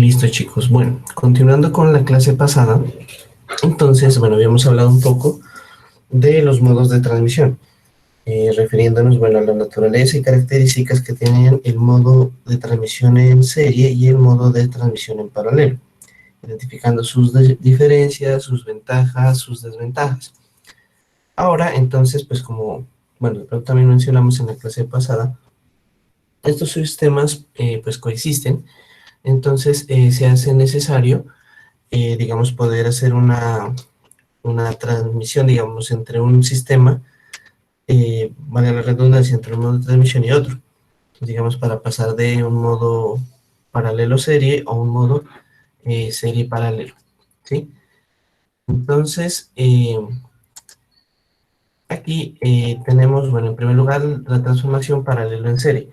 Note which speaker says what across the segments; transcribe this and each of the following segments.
Speaker 1: Listo, chicos. Bueno, continuando con la clase pasada, entonces, bueno, habíamos hablado un poco de los modos de transmisión, refiriéndonos, bueno, a la naturaleza y características que tienen el modo de transmisión en serie y el modo de transmisión en paralelo, identificando sus diferencias, sus ventajas, sus desventajas. Ahora, entonces, pues como, bueno, también mencionamos en la clase pasada, estos sistemas pues coexisten, entonces se hace necesario digamos, poder hacer una transmisión, digamos, entre un sistema, valga la redundancia, entre un modo de transmisión y otro, digamos, para pasar de un modo paralelo serie a un modo serie paralelo, ¿sí? Entonces, aquí tenemos, bueno, en primer lugar, la transformación paralelo en serie.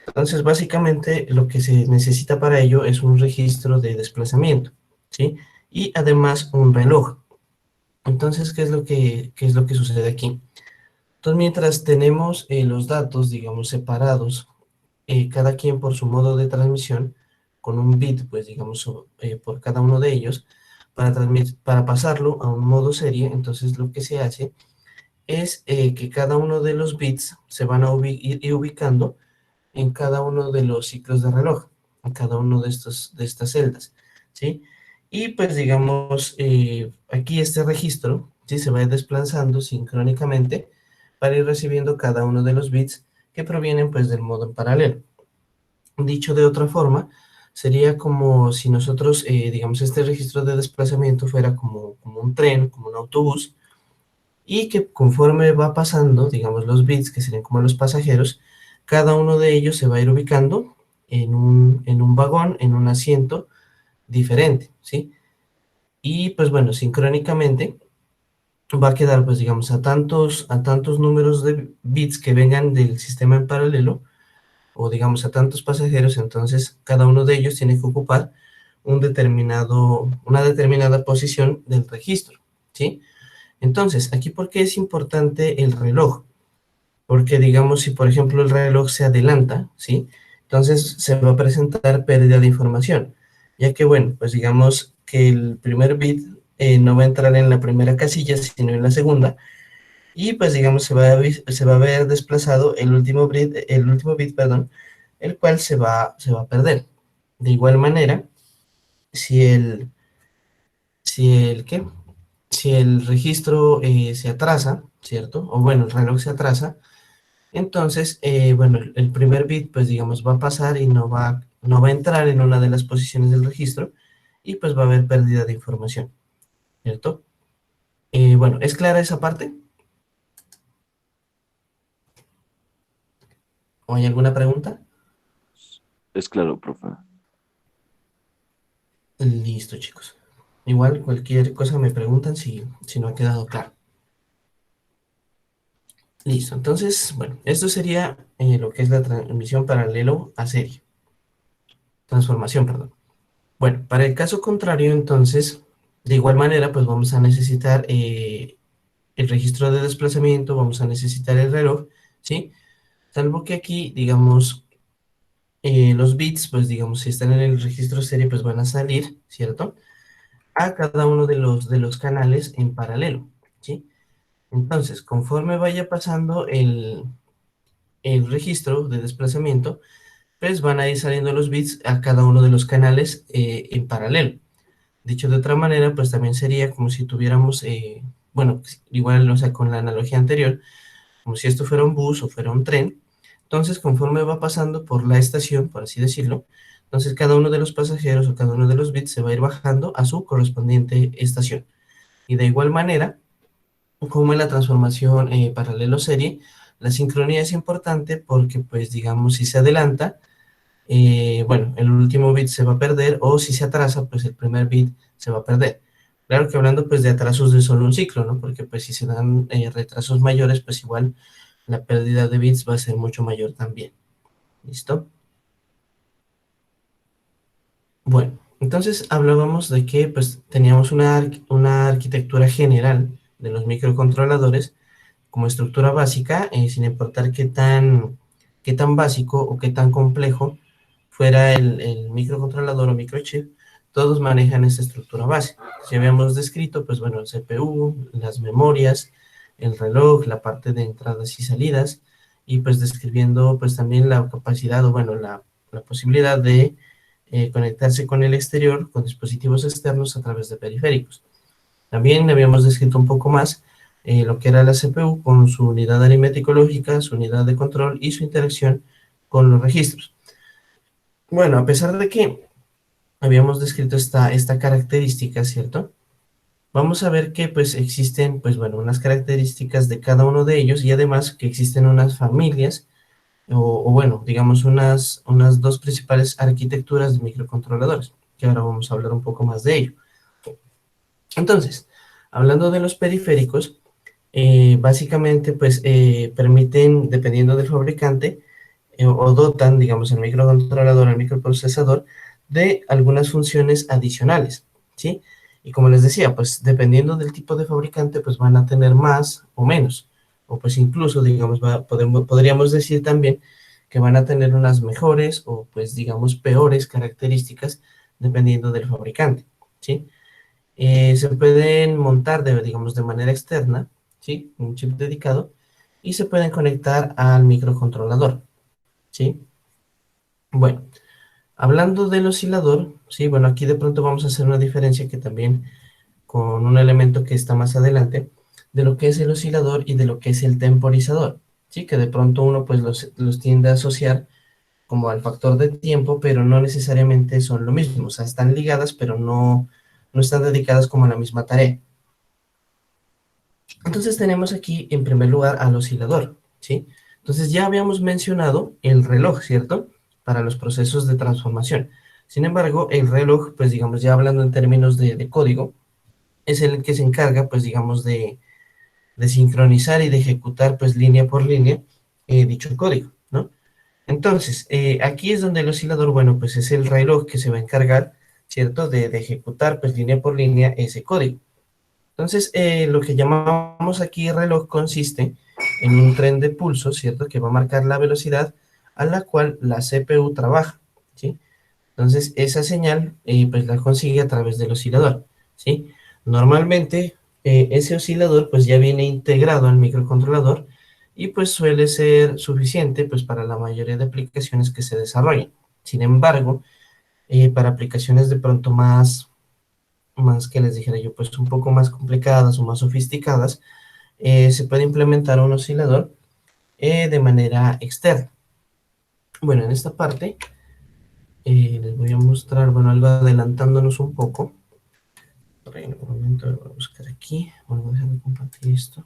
Speaker 1: Entonces, básicamente, lo que se necesita para ello es un registro de desplazamiento, ¿sí? Y además un reloj. Entonces, qué es lo que sucede aquí? Entonces, mientras tenemos los datos, digamos, separados, cada quien por su modo de transmisión, con un bit, pues, digamos, por cada uno de ellos, para pasarlo a un modo serie, entonces lo que se hace es que cada uno de los bits se van a ir ubicando en cada uno de los ciclos de reloj, en cada uno de estas celdas, ¿sí? Y pues digamos, aquí este registro, ¿sí? Se va a ir desplazando sincrónicamente para ir recibiendo cada uno de los bits que provienen pues del modo en paralelo. Dicho de otra forma, sería como si nosotros, digamos, este registro de desplazamiento fuera como un tren, como un autobús, y que conforme va pasando, digamos, los bits, que serían como los pasajeros, cada uno de ellos se va a ir ubicando en un vagón, en un asiento diferente, ¿sí? Y pues bueno, sincrónicamente va a quedar, pues digamos, a tantos números de bits que vengan del sistema en paralelo, o digamos a tantos pasajeros, entonces cada uno de ellos tiene que ocupar una determinada posición del registro, ¿sí? Entonces, aquí, ¿por qué es importante el reloj? Porque digamos, si por ejemplo el reloj se adelanta, ¿sí? Entonces se va a presentar pérdida de información, ya que bueno, pues digamos que el primer bit no va a entrar en la primera casilla, sino en la segunda, y pues digamos se va a ver desplazado el último bit, perdón, el cual se va a perder. De igual manera, si el, ¿qué? Si el registro se atrasa, ¿cierto? O bueno, el reloj se atrasa, entonces, bueno, el primer bit, pues digamos, va a pasar y no va a entrar en una de las posiciones del registro y pues va a haber pérdida de información, ¿cierto? Bueno, ¿es clara esa parte? ¿O hay alguna pregunta?
Speaker 2: Es claro, profe.
Speaker 1: Listo, chicos. Igual, cualquier cosa me preguntan si no ha quedado claro. Listo, entonces, bueno, esto sería lo que es la transmisión paralelo a serie. Transformación, perdón. Bueno, para el caso contrario, entonces, de igual manera, pues vamos a necesitar el registro de desplazamiento, vamos a necesitar el reloj, ¿sí? Salvo que aquí, digamos, los bits, pues digamos, si están en el registro serie, pues van a salir, ¿cierto? A cada uno de los canales en paralelo, ¿sí? Entonces, conforme vaya pasando el registro de desplazamiento, pues van a ir saliendo los bits a cada uno de los canales en paralelo. Dicho de otra manera, pues también sería como si tuviéramos, bueno, igual, o sea, con la analogía anterior, como si esto fuera un bus o fuera un tren. Entonces, conforme va pasando por la estación, por así decirlo, entonces cada uno de los pasajeros o cada uno de los bits se va a ir bajando a su correspondiente estación. Y de igual manera, como en la transformación paralelo serie, la sincronía es importante porque, pues, digamos, si se adelanta, bueno, el último bit se va a perder, o si se atrasa, pues el primer bit se va a perder. Claro que hablando pues de atrasos de solo un ciclo, ¿no? Porque pues si se dan retrasos mayores, pues igual la pérdida de bits va a ser mucho mayor también. ¿Listo? Bueno, entonces hablábamos de que pues teníamos una arquitectura general de los microcontroladores como estructura básica, sin importar qué tan básico o qué tan complejo fuera el microcontrolador o microchip, todos manejan esta estructura base. Ya habíamos descrito, pues bueno, el CPU, las memorias, el reloj, la parte de entradas y salidas, y pues describiendo pues también la capacidad o bueno, la posibilidad de conectarse con el exterior, con dispositivos externos a través de periféricos. También habíamos descrito un poco más lo que era la CPU con su unidad aritmético lógica, su unidad de control y su interacción con los registros. Bueno, a pesar de que habíamos descrito esta característica, ¿cierto? Vamos a ver que pues existen, pues bueno, unas características de cada uno de ellos y además que existen unas familias o bueno, digamos unas dos principales arquitecturas de microcontroladores, que ahora vamos a hablar un poco más de ello. Entonces, hablando de los periféricos, básicamente pues permiten, dependiendo del fabricante, o dotan, digamos, el microcontrolador, el microprocesador, de algunas funciones adicionales, ¿sí? Y como les decía, pues dependiendo del tipo de fabricante, pues van a tener más o menos, o pues incluso, digamos, podríamos decir también que van a tener unas mejores o pues digamos peores características dependiendo del fabricante, ¿sí? Se pueden montar, digamos, de manera externa, ¿sí? Un chip dedicado, y se pueden conectar al microcontrolador, ¿sí? Bueno, hablando del oscilador, sí, bueno, aquí de pronto vamos a hacer una diferencia que también con un elemento que está más adelante, de lo que es el oscilador y de lo que es el temporizador, sí, que de pronto uno pues los tiende a asociar como al factor de tiempo, pero no necesariamente son lo mismo, o sea, están ligadas, pero no están dedicadas como a la misma tarea. Entonces tenemos aquí en primer lugar al oscilador, ¿sí? Entonces ya habíamos mencionado el reloj, ¿cierto? Para los procesos de transformación. Sin embargo, el reloj, pues digamos, ya hablando en términos de código, es el que se encarga, pues digamos, de sincronizar y de ejecutar, pues línea por línea, dicho código, ¿no? Entonces, aquí es donde el oscilador, bueno, pues es el reloj que se va a encargar, ¿cierto? De ejecutar, pues línea por línea ese código. Entonces, lo que llamamos aquí reloj consiste en un tren de pulso, ¿cierto? Que va a marcar la velocidad a la cual la CPU trabaja, ¿sí? Entonces, esa señal, pues la consigue a través del oscilador, ¿sí? Normalmente, ese oscilador, pues ya viene integrado al microcontrolador y pues suele ser suficiente, pues para la mayoría de aplicaciones que se desarrollan. Sin embargo, para aplicaciones de pronto más que les dijera yo, pues un poco más complicadas o más sofisticadas, se puede implementar un oscilador de manera externa. Bueno, en esta parte les voy a mostrar, bueno, algo adelantándonos un poco. Por ahí en un momento voy a buscar aquí, voy a dejar de compartir esto.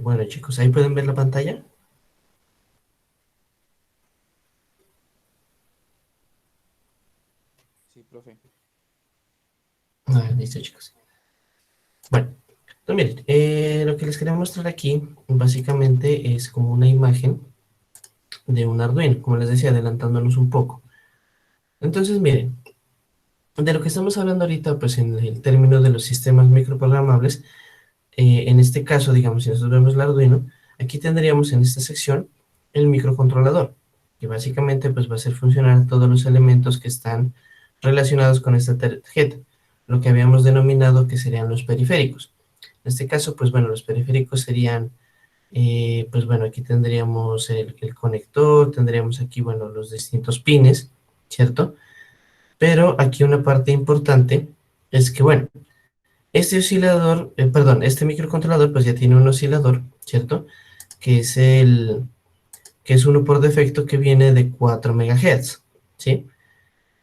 Speaker 1: Bueno chicos, ahí pueden ver la pantalla.
Speaker 3: Sí, profe.
Speaker 1: Listo chicos. Bueno, entonces miren, lo que les quería mostrar aquí básicamente es como una imagen de un Arduino, como les decía, adelantándonos un poco. Entonces miren, de lo que estamos hablando ahorita, pues en el término de los sistemas microprogramables, en este caso, digamos, si nosotros vemos el Arduino, aquí tendríamos en esta sección el microcontrolador, que básicamente pues va a hacer funcionar todos los elementos que están relacionados con esta tarjeta, lo que habíamos denominado que serían los periféricos. En este caso, pues bueno, los periféricos serían, pues bueno, aquí tendríamos el conector, tendríamos aquí, bueno, los distintos pines, ¿cierto? Pero aquí una parte importante es que, bueno, este oscilador, perdón, este microcontrolador pues ya tiene un oscilador, ¿cierto? Que es que es uno por defecto que viene de 4 MHz, ¿sí?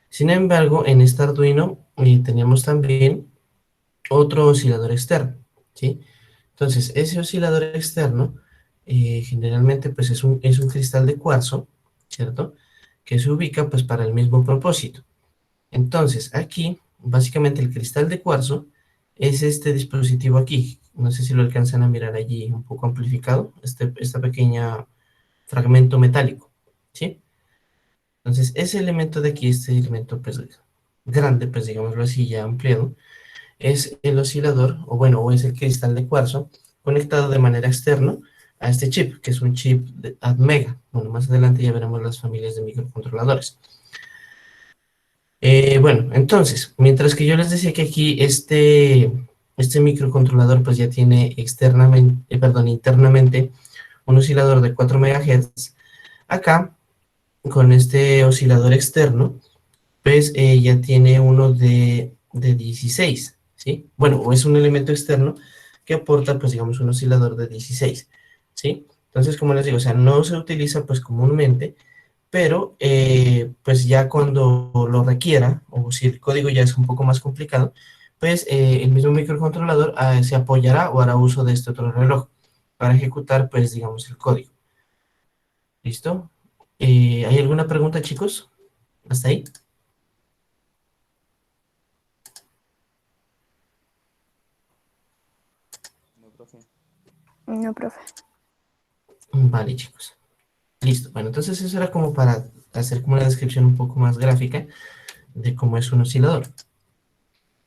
Speaker 1: Sin embargo, en este Arduino tenemos también otro oscilador externo, ¿sí? Entonces, ese oscilador externo generalmente pues es un cristal de cuarzo, ¿cierto? que se ubica pues para el mismo propósito. Entonces, aquí, básicamente el cristal de cuarzo es este dispositivo aquí. No sé si lo alcanzan a mirar allí un poco amplificado, esta pequeña fragmento metálico, ¿sí? Entonces, ese elemento de aquí, este elemento pues grande, pues digámoslo así, ya ampliado, es el oscilador, o bueno, o es el cristal de cuarzo conectado de manera externa a este chip, que es un chip de ATmega. Bueno, más adelante ya veremos las familias de microcontroladores. Bueno, entonces, mientras que yo les decía que aquí este microcontrolador pues ya tiene externamente, internamente un oscilador de 4 MHz, acá con este oscilador externo pues ya tiene uno de 16, ¿sí? Bueno, o es un elemento externo que aporta pues digamos un oscilador de 16, ¿sí? Entonces, como les digo, o sea, no se utiliza pues comúnmente, pero pues ya cuando lo requiera, o si el código ya es un poco más complicado, pues el mismo microcontrolador se apoyará o hará uso de este otro reloj para ejecutar, pues digamos, el código. ¿Listo? ¿Hay alguna pregunta, chicos? ¿Hasta ahí?
Speaker 3: No, profe.
Speaker 1: Vale, chicos. Listo. Bueno, entonces eso era como para hacer como una descripción un poco más gráfica de cómo es un oscilador.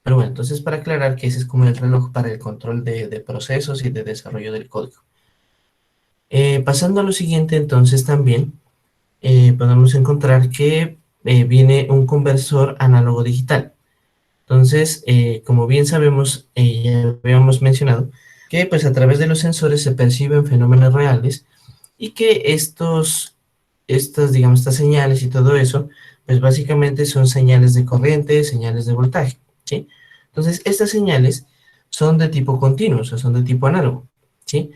Speaker 1: Pero bueno, entonces para aclarar que ese es como el reloj para el control de procesos y de desarrollo del código. Pasando a lo siguiente, entonces también podemos encontrar que viene un conversor análogo digital. Entonces, como bien sabemos, ya habíamos mencionado, que pues a través de los sensores se perciben fenómenos reales y que digamos, estas señales y todo eso, pues básicamente son señales de corriente, señales de voltaje, ¿sí? Entonces, estas señales son de tipo continuo, o sea, son de tipo análogo, ¿sí?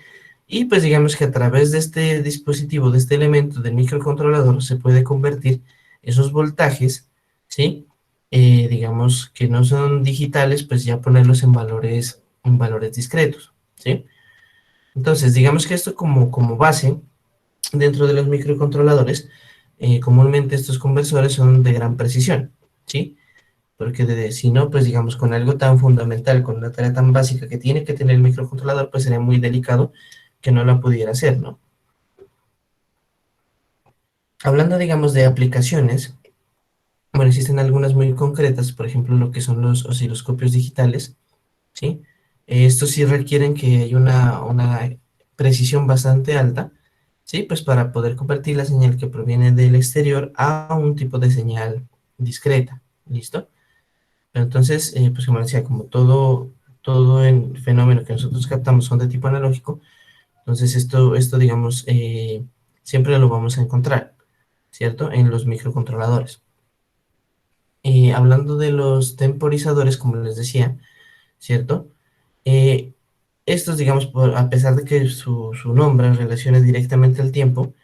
Speaker 1: Y pues digamos que a través de este dispositivo, de este elemento del microcontrolador, se puede convertir esos voltajes, ¿sí? Digamos que no son digitales, pues ya ponerlos en valores discretos, ¿sí? Entonces, digamos que esto como base dentro de los microcontroladores, comúnmente estos conversores son de gran precisión, ¿sí? Porque si no, pues digamos, con algo tan fundamental, con una tarea tan básica que tiene que tener el microcontrolador, pues sería muy delicado que no la pudiera hacer, ¿no? Hablando, digamos, de aplicaciones, bueno, existen algunas muy concretas, por ejemplo, lo que son los osciloscopios digitales, ¿sí? Estos sí requieren que haya una precisión bastante alta, ¿sí? Pues para poder convertir la señal que proviene del exterior a un tipo de señal discreta, ¿listo? Pero entonces, pues como decía, como todo el fenómeno que nosotros captamos son de tipo analógico, entonces esto digamos, siempre lo vamos a encontrar, ¿cierto? En los microcontroladores. Hablando de los temporizadores, como les decía, ¿cierto? Eh, Estos, digamos, a pesar de que su nombre relacione directamente al tiempo,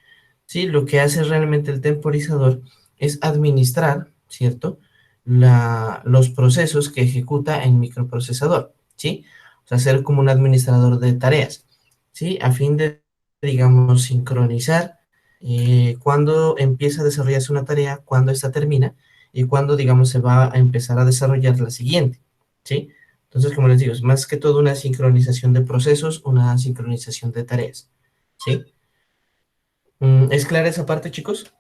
Speaker 1: ¿sí? Lo que hace realmente el temporizador es administrar, ¿cierto? Los procesos que ejecuta el microprocesador, ¿sí? O sea, ser como un administrador de tareas, ¿sí? A fin de, digamos, sincronizar cuándo empieza a desarrollarse una tarea, cuándo esta termina y cuándo, digamos, se va a empezar a desarrollar la siguiente, ¿sí? Entonces, como les digo, es más que todo una sincronización de procesos, una sincronización de tareas, ¿sí? ¿Es clara esa parte, chicos?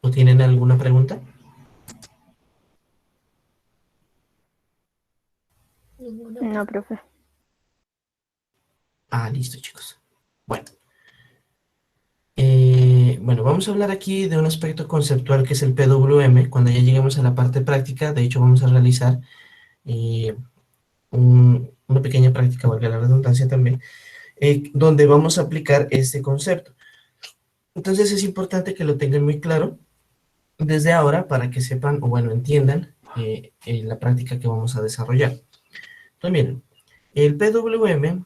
Speaker 1: ¿O tienen alguna pregunta?
Speaker 3: No, profe.
Speaker 1: Ah, listo, chicos. Bueno, bueno, vamos a hablar aquí de un aspecto conceptual que es el PWM. Cuando ya lleguemos a la parte práctica, de hecho vamos a realizar eh, una pequeña práctica, valga la redundancia también, donde vamos a aplicar este concepto. Entonces es importante que lo tengan muy claro desde ahora para que sepan, o bueno, entiendan la práctica que vamos a desarrollar. Entonces, miren, el PWM,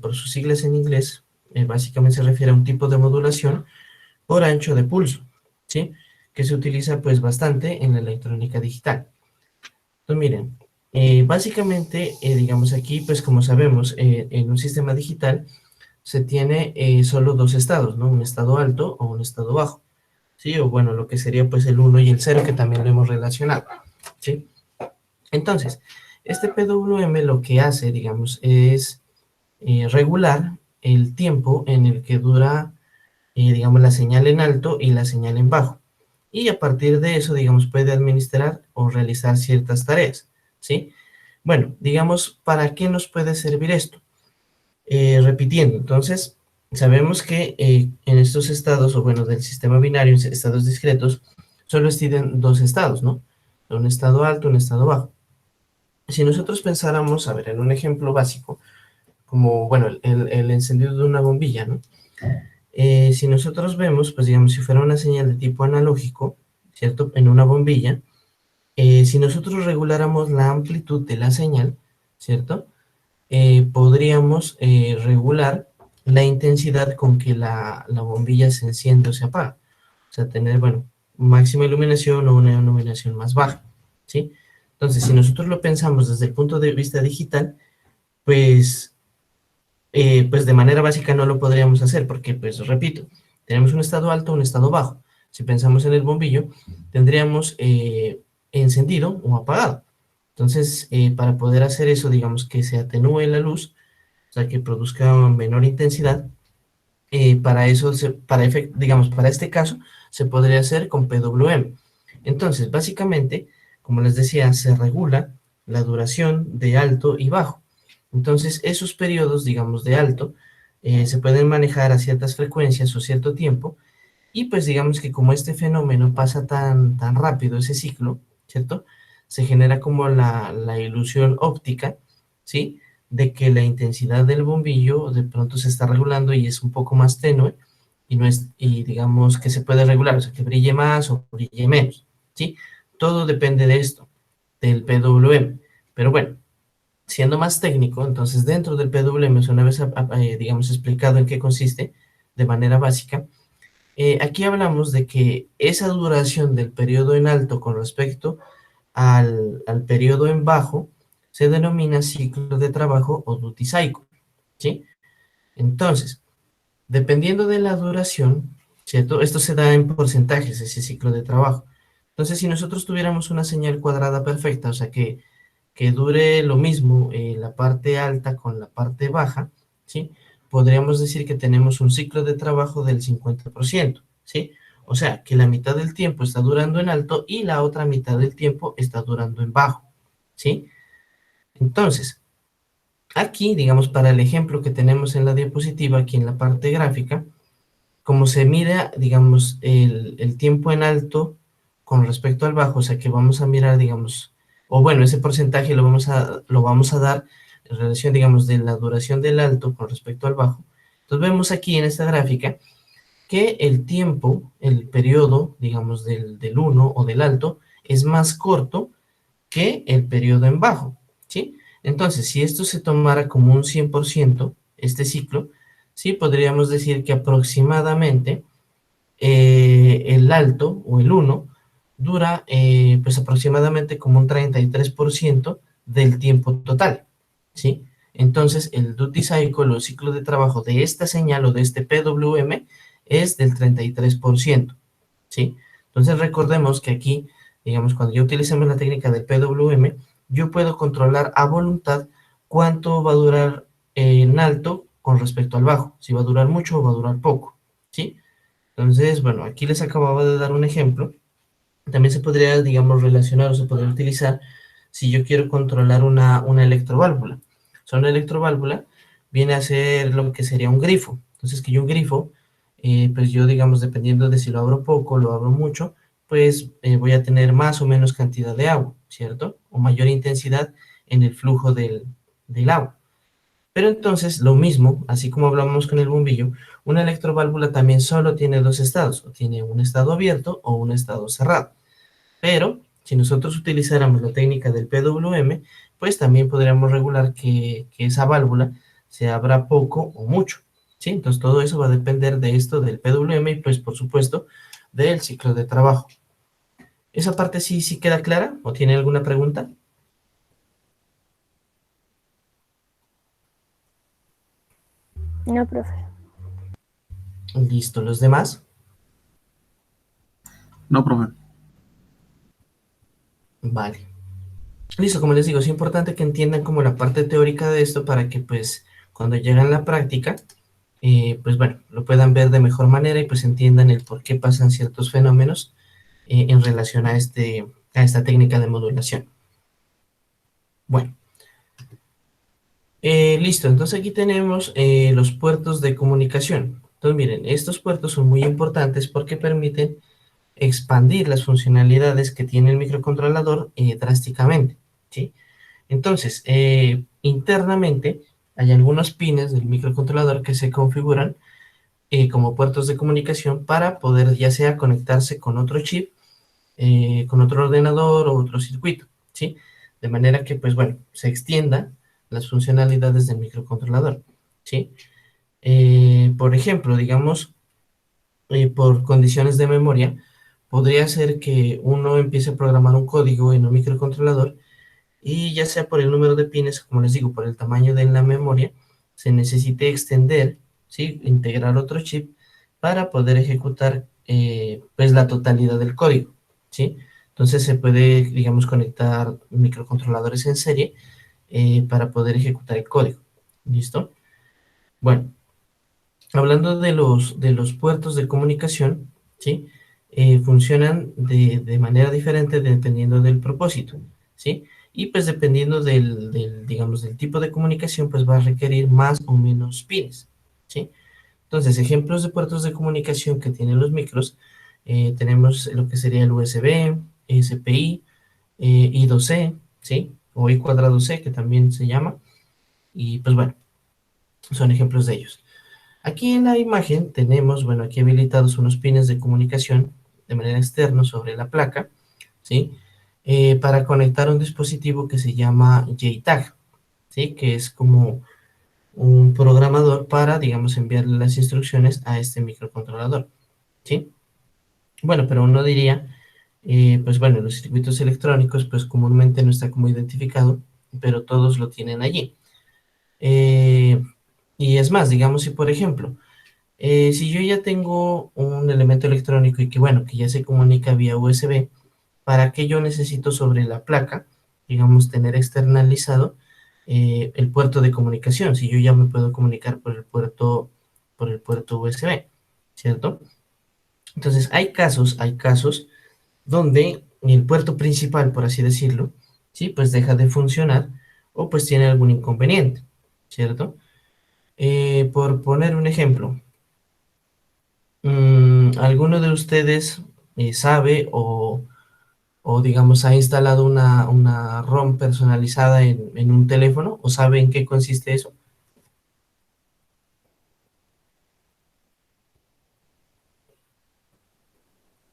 Speaker 1: por sus siglas en inglés, básicamente se refiere a un tipo de modulación por ancho de pulso, ¿sí? Que se utiliza pues bastante en la electrónica digital. Entonces, miren, Básicamente, digamos aquí, pues como sabemos, en un sistema digital se tiene solo dos estados, ¿no? Un estado alto o un estado bajo, ¿sí? O bueno, lo que sería pues el uno y el cero, que también lo hemos relacionado, ¿sí? Entonces, este PWM lo que hace, digamos, es regular el tiempo en el que dura, digamos, la señal en alto y la señal en bajo. Y a partir de eso, digamos, puede administrar o realizar ciertas tareas, ¿sí? Bueno, digamos, ¿para qué nos puede servir esto? Repitiendo, entonces, sabemos que en estos estados, o bueno, del sistema binario, en estados discretos, solo existen dos estados, ¿no? Un estado alto, un estado bajo. Si nosotros pensáramos, a ver, en un ejemplo básico, como, bueno, el encendido de una bombilla, ¿no? Si nosotros vemos, pues digamos, si fuera una señal de tipo analógico, ¿cierto? En una bombilla, si nosotros reguláramos la amplitud de la señal, ¿cierto? Podríamos regular la intensidad con que la bombilla se enciende o se apaga. O sea, tener, bueno, máxima iluminación o una iluminación más baja, ¿sí? Entonces, si nosotros lo pensamos desde el punto de vista digital, pues, pues de manera básica no lo podríamos hacer porque, pues, repito, tenemos un estado alto, un estado bajo. Si pensamos en el bombillo, tendríamos encendido o apagado. Entonces, para poder hacer eso, digamos que se atenúe la luz, o sea, que produzca menor intensidad, para eso, digamos, para este caso, se podría hacer con PWM. Entonces, básicamente, como les decía, se regula la duración de alto y bajo. Entonces, esos periodos, digamos, de alto, se pueden manejar a ciertas frecuencias o cierto tiempo, y pues digamos que como este fenómeno pasa tan rápido, ese ciclo, ¿cierto? Se genera como la ilusión óptica, ¿sí? De que la intensidad del bombillo de pronto se está regulando y es un poco más tenue, y, no es, y digamos que se puede regular, o sea, que brille más o brille menos, ¿sí? Todo depende de esto, del PWM. Pero bueno, siendo más técnico, entonces dentro del PWM, una vez, digamos, explicado en qué consiste de manera básica, aquí hablamos de que esa duración del periodo en alto con respecto al periodo en bajo se denomina ciclo de trabajo o duty cycle, ¿sí? Entonces, dependiendo de la duración, ¿cierto? Esto se da en porcentajes, ese ciclo de trabajo. Entonces, si nosotros tuviéramos una señal cuadrada perfecta, o sea, que dure lo mismo la parte alta con la parte baja, ¿sí? Podríamos decir que tenemos un ciclo de trabajo del 50%, ¿sí? O sea, que la mitad del tiempo está durando en alto y la otra mitad del tiempo está durando en bajo, ¿sí? Entonces, aquí, digamos, para el ejemplo que tenemos en la diapositiva, aquí en la parte gráfica, como se mira, digamos, el tiempo en alto con respecto al bajo, o sea que vamos a mirar, digamos, o bueno, ese porcentaje lo vamos a dar en relación, digamos, de la duración del alto con respecto al bajo. Entonces vemos aquí en esta gráfica que el tiempo, el periodo, digamos, del 1 o del alto, es más corto que el periodo en bajo, ¿sí? Entonces, si esto se tomara como un 100%, este ciclo, sí, podríamos decir que aproximadamente el alto o el uno dura pues aproximadamente como un 33% del tiempo total, ¿sí? Entonces el duty cycle o ciclo de trabajo de esta señal o de este PWM es del 33%, ¿sí? Entonces recordemos que aquí, digamos, cuando ya utilicemos la técnica del PWM, yo puedo controlar a voluntad cuánto va a durar en alto con respecto al bajo, si va a durar mucho o va a durar poco, ¿sí? Entonces, bueno, aquí les acababa de dar un ejemplo. También se podría, digamos, relacionar o se podría utilizar si yo quiero controlar una electroválvula. O sea, una electroválvula viene a ser lo que sería un grifo. Entonces, que yo un grifo, pues yo, digamos, dependiendo de si lo abro poco o lo abro mucho, pues voy a tener más o menos cantidad de agua, ¿cierto? O mayor intensidad en el flujo del agua. Pero entonces, lo mismo, así como hablamos con el bombillo, una electroválvula también solo tiene dos estados, o tiene un estado abierto o un estado cerrado. Pero si nosotros utilizáramos la técnica del PWM, pues también podríamos regular que esa válvula se abra poco o mucho, ¿sí? Entonces todo eso va a depender de esto del PWM y pues por supuesto del ciclo de trabajo. ¿Esa parte sí queda clara o tiene alguna pregunta?
Speaker 3: No, profe.
Speaker 1: Listo, ¿los demás?
Speaker 4: No, profe.
Speaker 1: Vale. Listo, como les digo, es importante que entiendan como la parte teórica de esto para que pues cuando lleguen a la práctica, pues bueno, lo puedan ver de mejor manera y pues entiendan el por qué pasan ciertos fenómenos en relación a esta técnica de modulación. Bueno, listo, entonces aquí tenemos los puertos de comunicación. Entonces miren, estos puertos son muy importantes porque permiten expandir las funcionalidades que tiene el microcontrolador drásticamente, ¿sí? Entonces, internamente hay algunos pines del microcontrolador que se configuran como puertos de comunicación para poder ya sea conectarse con otro chip, con otro ordenador o otro circuito, ¿sí? De manera que, pues bueno, se extienda las funcionalidades del microcontrolador, ¿sí? Por ejemplo, digamos, por condiciones de memoria, podría ser que uno empiece a programar un código en un microcontrolador y ya sea por el número de pines, como les digo, por el tamaño de la memoria, se necesite extender, ¿sí? Integrar otro chip para poder ejecutar pues la totalidad del código, ¿sí? Entonces se puede, digamos, conectar microcontroladores en serie para poder ejecutar el código. ¿Listo? Bueno, hablando de los puertos de comunicación, ¿sí? Funcionan de manera diferente dependiendo del propósito, ¿sí? Y pues dependiendo digamos, del tipo de comunicación, pues va a requerir más o menos pines, ¿sí? Entonces, ejemplos de puertos de comunicación que tienen los micros, tenemos lo que sería el USB, SPI, I2C, ¿sí? O I cuadrado C, que también se llama, y pues bueno, son ejemplos de ellos. Aquí en la imagen tenemos, bueno, aquí habilitados unos pines de comunicación de manera externa sobre la placa, ¿sí? Para conectar un dispositivo que se llama JTAG, ¿sí? Que es como un programador para, digamos, enviarle las instrucciones a este microcontrolador, ¿sí? Bueno, pero uno diría, pues bueno, los circuitos electrónicos, pues comúnmente no está como identificado, pero todos lo tienen allí. Y es más, digamos, si por ejemplo, si yo ya tengo un elemento electrónico y que bueno, que ya se comunica vía USB, ¿para qué yo necesito sobre la placa, digamos, tener externalizado el puerto de comunicación? Si yo ya me puedo comunicar por el puerto USB, ¿cierto? Entonces, hay casos donde el puerto principal, por así decirlo, ¿sí? Pues deja de funcionar o pues tiene algún inconveniente, ¿cierto? Por poner un ejemplo, ¿alguno de ustedes sabe o, digamos, ha instalado una ROM personalizada en un teléfono o sabe en qué consiste eso?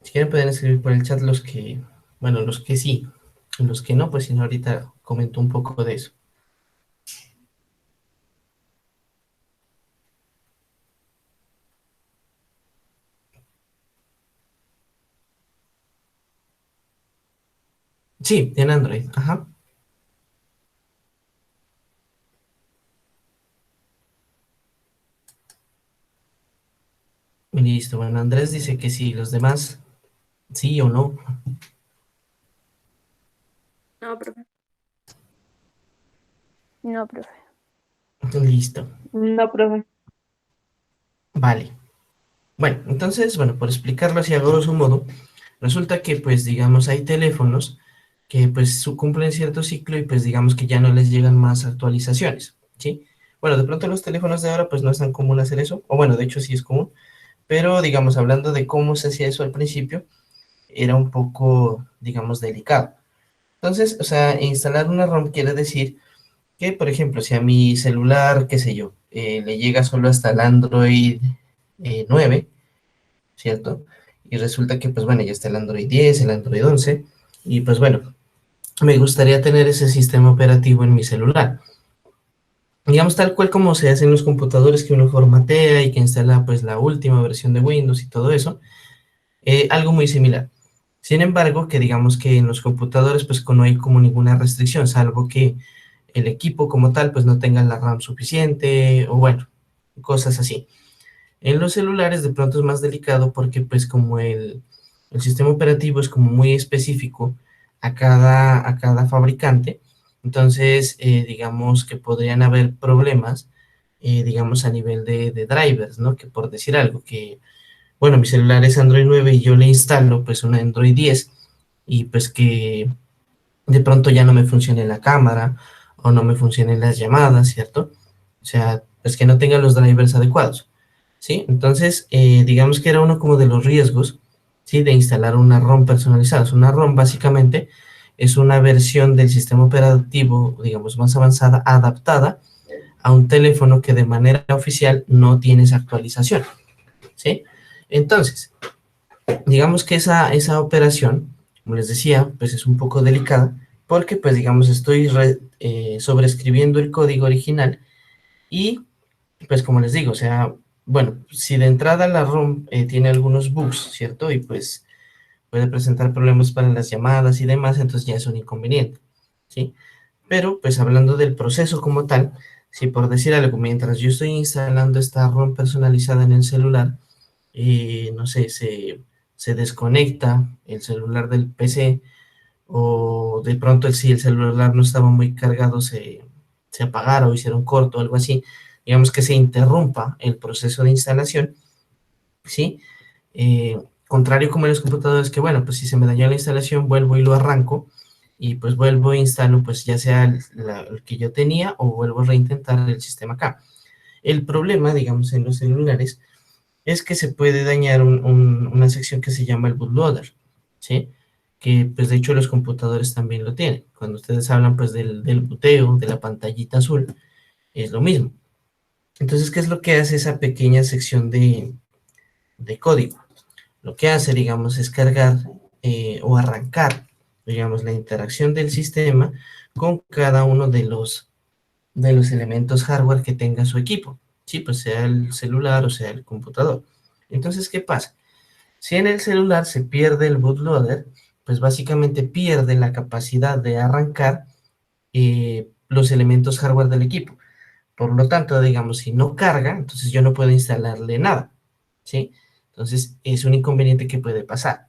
Speaker 1: Si quieren pueden escribir por el chat los que, bueno, los que sí, los que no, pues si no, ahorita comento un poco de eso. Sí, en Android, ajá. Listo, bueno, Andrés dice que sí, los demás, sí o no.
Speaker 5: No, profe.
Speaker 3: No, profe.
Speaker 1: Listo,
Speaker 5: No, profe.
Speaker 1: vale. Bueno, entonces, bueno, por explicarlo así a grosso modo, resulta que pues digamos hay teléfonos que pues cumplen cierto ciclo y pues digamos que ya no les llegan más actualizaciones, ¿sí? Bueno, de pronto los teléfonos de ahora pues no es tan común hacer eso, o bueno, de hecho sí es común, pero digamos hablando de cómo se hacía eso al principio, era un poco, digamos, delicado. Entonces, o sea, instalar una ROM quiere decir que, por ejemplo, si a mi celular, qué sé yo, le llega solo hasta el Android 9, ¿cierto? Y resulta que, pues bueno, ya está el Android 10, el Android 11, y pues bueno, me gustaría tener ese sistema operativo en mi celular. Digamos tal cual como se hace en los computadores que uno formatea y que instala pues la última versión de Windows y todo eso, algo muy similar. Sin embargo, que digamos que en los computadores pues no hay como ninguna restricción, salvo que el equipo como tal pues no tenga la RAM suficiente o bueno, cosas así. En los celulares de pronto es más delicado porque pues como el sistema operativo es como muy específico a cada fabricante, entonces digamos que podrían haber problemas, digamos a nivel de drivers, ¿no? Que por decir algo, que bueno, mi celular es Android 9 y yo le instalo pues un Android 10 y pues que de pronto ya no me funcione la cámara o no me funcionen las llamadas, ¿cierto? O sea, pues que no tenga los drivers adecuados, ¿sí? Entonces, digamos que era uno como de los riesgos, ¿sí? De instalar una ROM personalizada. Una ROM básicamente es una versión del sistema operativo, digamos, más avanzada, adaptada a un teléfono que de manera oficial no tiene esa actualización, ¿sí? Entonces, digamos que esa operación, como les decía, pues es un poco delicada, porque pues digamos estoy sobreescribiendo el código original y pues como les digo, o sea, bueno, si de entrada la ROM tiene algunos bugs, ¿cierto? Y pues puede presentar problemas para las llamadas y demás, entonces ya es un inconveniente, ¿sí? Pero pues hablando del proceso como tal, si por decir algo, mientras yo estoy instalando esta ROM personalizada en el celular, no sé, se desconecta el celular del PC o de pronto si el celular no estaba muy cargado se apagara o hiciera un corto o algo así, digamos que se interrumpa el proceso de instalación, ¿sí? Contrario como en los computadores que, bueno, pues si se me dañó la instalación, vuelvo y lo arranco y pues vuelvo e instalo pues ya sea el que yo tenía o vuelvo a reintentar el sistema acá. El problema, digamos, en los celulares es que se puede dañar una sección que se llama el bootloader, ¿sí? Que pues de hecho los computadores también lo tienen. Cuando ustedes hablan pues del boteo, de la pantallita azul, es lo mismo. Entonces, ¿qué es lo que hace esa pequeña sección de código? Lo que hace, digamos, es cargar o arrancar, digamos, la interacción del sistema con cada uno de los elementos hardware que tenga su equipo, ¿sí? Pues sea el celular o sea el computador. Entonces, ¿qué pasa? Si en el celular se pierde el bootloader, pues básicamente pierde la capacidad de arrancar los elementos hardware del equipo. Por lo tanto, digamos, si no carga, entonces yo no puedo instalarle nada, ¿sí? Entonces, es un inconveniente que puede pasar.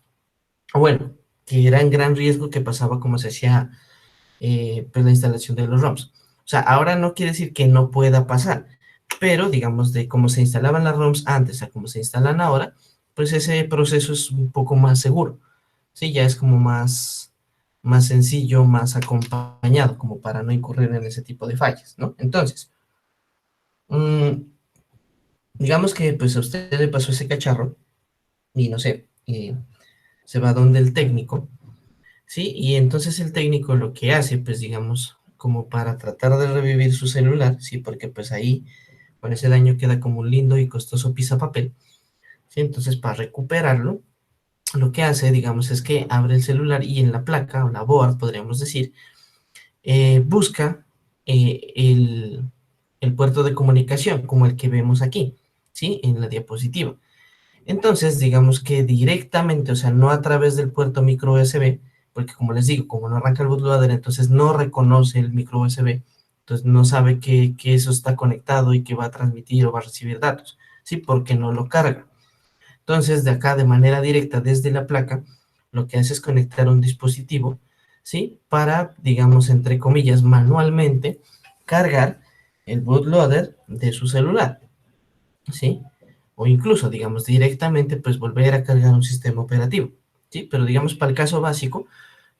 Speaker 1: O bueno, que era en gran riesgo que pasaba como se hacía pues la instalación de los ROMs. O sea, ahora no quiere decir que no pueda pasar, pero digamos de cómo se instalaban las ROMs antes a cómo se instalan ahora, pues ese proceso es un poco más seguro, ¿sí? Ya es como más sencillo, más acompañado, como para no incurrir en ese tipo de fallas, ¿no? Entonces, mmm, digamos que pues a usted le pasó ese cacharro y no sé, se va donde el técnico, ¿sí? Y entonces el técnico lo que hace, pues digamos, como para tratar de revivir su celular, ¿sí? Porque pues ahí con ese daño queda como un lindo y costoso pisapapel, ¿sí? Entonces para recuperarlo, lo que hace, digamos, es que abre el celular y en la placa, o la board, podríamos decir, busca el puerto de comunicación, como el que vemos aquí, ¿sí? En la diapositiva. Entonces, digamos que directamente, o sea, no a través del puerto micro USB, porque como les digo, como no arranca el bootloader, entonces no reconoce el micro USB, entonces no sabe que eso está conectado y que va a transmitir o va a recibir datos, ¿sí? Porque no lo carga. Entonces, de acá, de manera directa desde la placa, lo que hace es conectar un dispositivo, ¿sí? Para, digamos, entre comillas, manualmente cargar el bootloader de su celular, ¿sí? O incluso, digamos, directamente, pues volver a cargar un sistema operativo, ¿sí? Pero digamos, para el caso básico,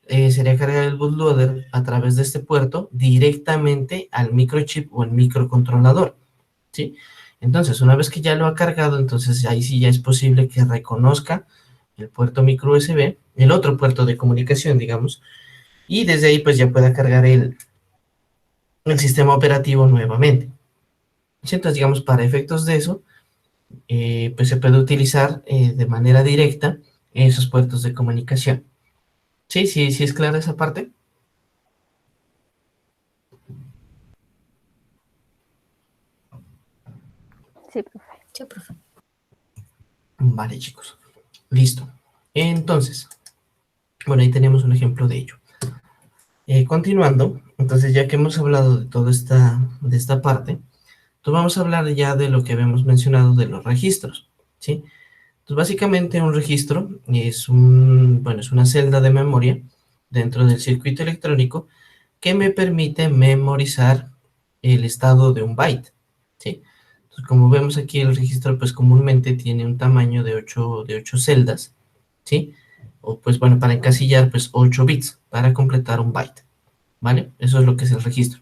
Speaker 1: sería cargar el bootloader a través de este puerto directamente al microchip o al microcontrolador, ¿sí? Entonces, una vez que ya lo ha cargado, entonces ahí sí ya es posible que reconozca el puerto micro USB, el otro puerto de comunicación, digamos, y desde ahí pues ya pueda cargar el sistema operativo nuevamente. ¿Sí? Entonces, digamos, para efectos de eso, pues se puede utilizar de manera directa esos puertos de comunicación. Sí, sí, sí es clara esa parte.
Speaker 3: Sí, profe.
Speaker 5: Sí, profe.
Speaker 1: Vale, chicos. Listo. Entonces, bueno, ahí tenemos un ejemplo de ello. Continuando, entonces ya que hemos hablado de toda de esta parte, Entonces vamos a hablar ya de lo que habíamos mencionado de los registros, ¿sí? Entonces básicamente un registro es una celda de memoria dentro del circuito electrónico que me permite memorizar el estado de un byte, ¿sí? Entonces, como vemos aquí, el registro pues comúnmente tiene un tamaño de 8 celdas, ¿sí? O pues bueno, para encasillar pues 8 bits para completar un byte, ¿vale? Eso es lo que es el registro.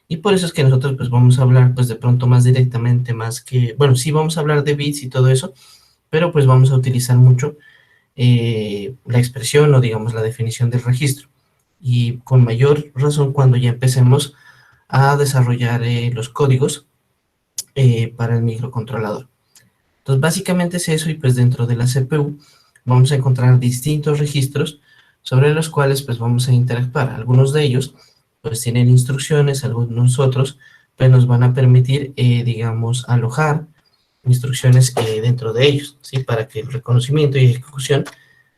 Speaker 1: Y por eso es que nosotros pues vamos a hablar pues de pronto más directamente, más que, bueno, sí vamos a hablar de bits y todo eso, pero pues vamos a utilizar mucho la expresión o digamos la definición del registro. Y con mayor razón cuando ya empecemos a desarrollar los códigos para el microcontrolador. Entonces básicamente es eso, y pues dentro de la CPU vamos a encontrar distintos registros sobre los cuales pues vamos a interactuar. Algunos de ellos pues tienen instrucciones, algunos otros pues nos van a permitir digamos alojar instrucciones dentro de ellos, ¿sí? Para que el reconocimiento y ejecución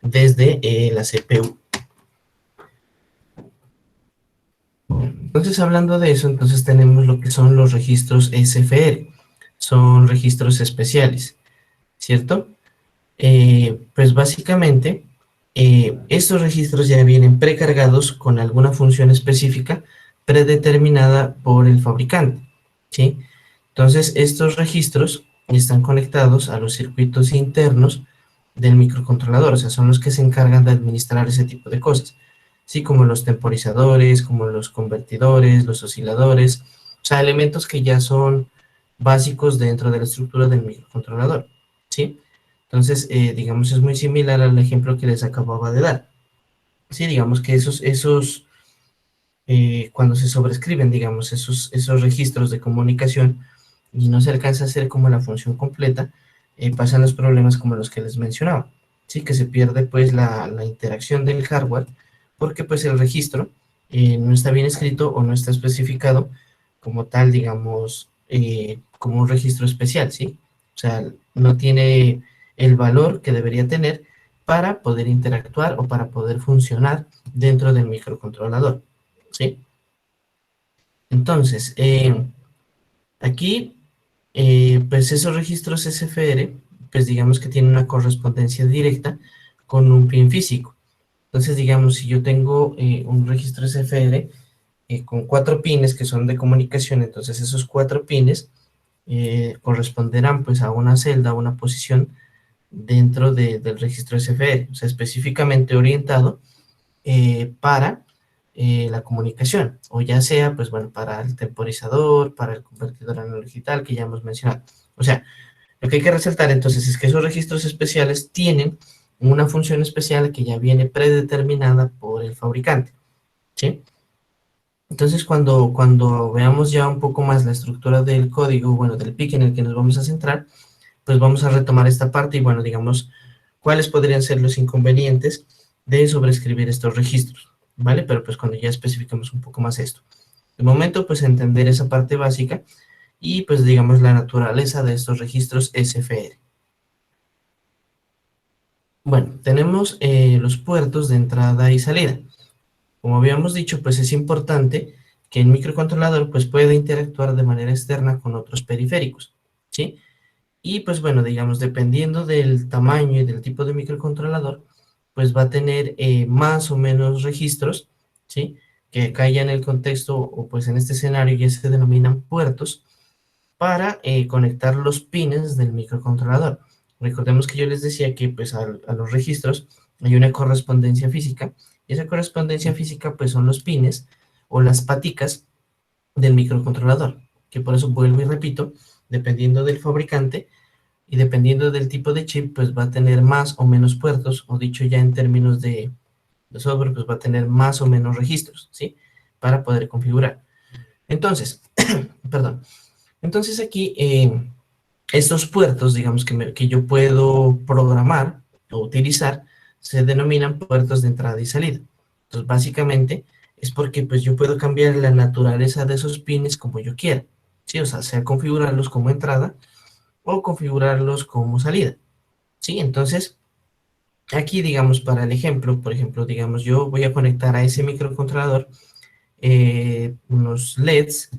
Speaker 1: desde la CPU. Entonces, hablando de eso, entonces tenemos lo que son los registros SFR. Son registros especiales, ¿cierto? Pues básicamente, estos registros ya vienen precargados con alguna función específica predeterminada por el fabricante, ¿sí? Entonces, estos registros están conectados a los circuitos internos del microcontrolador, o sea, son los que se encargan de administrar ese tipo de cosas, ¿sí? Como los temporizadores, como los convertidores, los osciladores, o sea, elementos que ya son básicos dentro de la estructura del microcontrolador, ¿sí? Entonces, digamos, es muy similar al ejemplo que les acababa de dar. Sí, digamos que cuando se sobrescriben, digamos, esos registros de comunicación y no se alcanza a hacer como la función completa, pasan los problemas como los que les mencionaba, ¿sí? Que se pierde pues la interacción del hardware porque pues el registro no está bien escrito o no está especificado como tal, digamos, como un registro especial, ¿sí? O sea, no tiene el valor que debería tener para poder interactuar o para poder funcionar dentro del microcontrolador, ¿sí? Entonces, aquí, pues esos registros SFR, pues digamos que tienen una correspondencia directa con un pin físico. Entonces, digamos, si yo tengo un registro SFR con 4 pines que son de comunicación, entonces esos 4 pines corresponderán pues a una celda, a una posición dentro del registro SFR, o sea, específicamente orientado para la comunicación, o ya sea, pues bueno, para el temporizador, para el convertidor analógico digital que ya hemos mencionado. O sea, lo que hay que resaltar entonces es que esos registros especiales tienen una función especial que ya viene predeterminada por el fabricante, ¿sí? Entonces, cuando veamos ya un poco más la estructura del código, bueno, del PIC en el que nos vamos a centrar, pues vamos a retomar esta parte y, bueno, digamos, cuáles podrían ser los inconvenientes de sobreescribir estos registros, ¿vale? Pero pues cuando ya especificamos un poco más esto. De momento, pues entender esa parte básica y, pues, digamos, la naturaleza de estos registros SFR. Bueno, tenemos los puertos de entrada y salida. Como habíamos dicho, pues es importante que el microcontrolador pues pueda interactuar de manera externa con otros periféricos, ¿sí? Y pues bueno, digamos, dependiendo del tamaño y del tipo de microcontrolador, pues va a tener más o menos registros, ¿sí? Que acá ya en el contexto o pues en este escenario ya se denominan puertos para conectar los pines del microcontrolador. Recordemos que yo les decía que pues a los registros hay una correspondencia física, y esa correspondencia física pues son los pines o las paticas del microcontrolador, que por eso vuelvo y repito, dependiendo del fabricante y dependiendo del tipo de chip, pues va a tener más o menos puertos, o dicho ya en términos de software, pues va a tener más o menos registros, ¿sí? Para poder configurar. Entonces, perdón. Entonces aquí, estos puertos, digamos que yo puedo programar o utilizar, se denominan puertos de entrada y salida. Entonces, básicamente, es porque pues yo puedo cambiar la naturaleza de esos pines como yo quiera, ¿sí? O sea configurarlos como entrada o configurarlos como salida, ¿sí? Entonces, aquí, digamos, para el ejemplo, por ejemplo, digamos, yo voy a conectar a ese microcontrolador unos LEDs